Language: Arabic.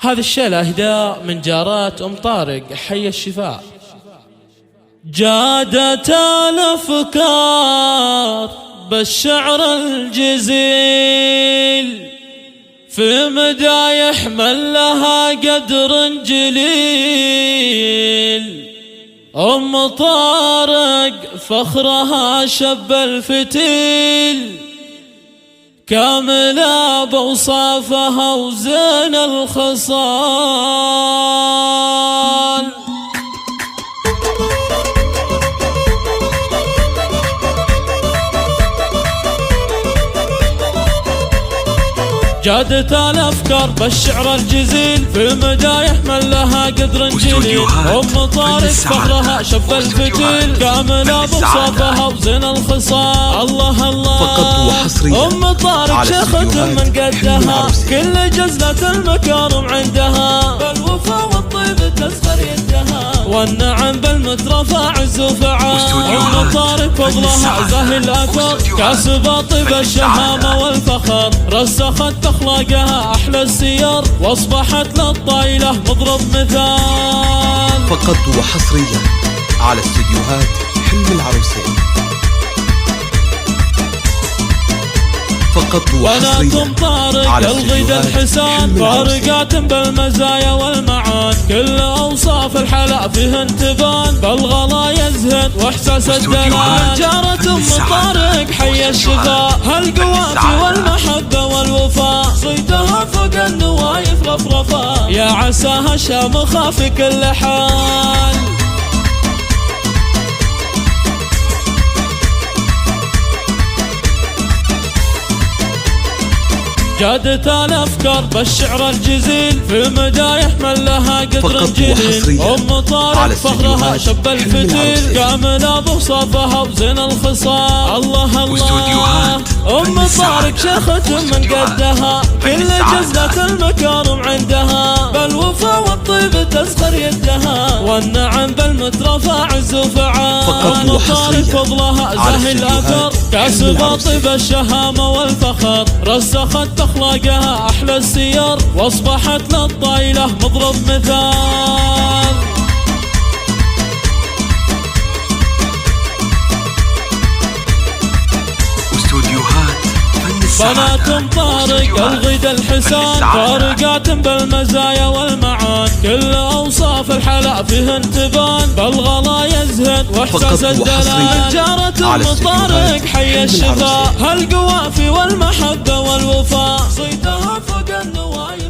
هذا الشيلة اهداء من جارات ام طارق حي الشفاء. جادت الافكار بالشعر الجزيل في مدايح من لها قدر جليل. ام طارق فخرها شب الفتيل كاملة بأوصافها وزين الخصال. جادت الافكار بالشعر الجزيل في مدايح من لها قدر جليل. ام طارق فخرها شب الفتيل كامله بوصافها وزين الخصال. الله الله ام طارق شيخة من قدها كل جزلة المكارم عندها. بالوفا والطيب تسخر يدها والنعم بالمترفع عز وفعال. ام طارق فضلها زاهي الاثر كاسبة طيب الشهامة والفخر. رسخت بأخلاقها أحلى السير واصبحت للطايلة مضرب مثال. فقط وحصريا على استديوهات حلم العروسين. فقط وحصريا بنات ام طارق الغيد الحسان فارقات بالمزايا والمعان. كل اوصاف الحلا فيهن تبان بالغلا يزهد واحساس الدلال. جارة ام طارق حي الشفاء هالقوافي والمحبة والوفاء. صيدها فوق النوايف رفرفا يا عساها شامخة في كل حال. جادت الافكار بالشعر الجزيل في مدايح من لها قدر جليل. ام طارق فخرها شب الفتيل كامله بوصافها وزين الخصال. الله الله ام طارق شيخة من قدها كل جزلة المكارم عندها. بالوفا والطيب تسخر يدها والنعم بالمترفع عز وفعال. ام طارق فضلها زاهي الاثر كاسبة طيب الشهامة والفخر. رسخت أخلاقها أحلى السير واصبحت للطايلة مضرب مثال. بنات ام طارق الغيد الحسان فارقات بالمزايا والمعان. كل اوصاف الحلا فيهن تبان بالغلا يزهد واحساس الدلال. جارة ام طارق حي الشفاء هالقوافي والمحبة والوفاء. صيدها فوق النوايا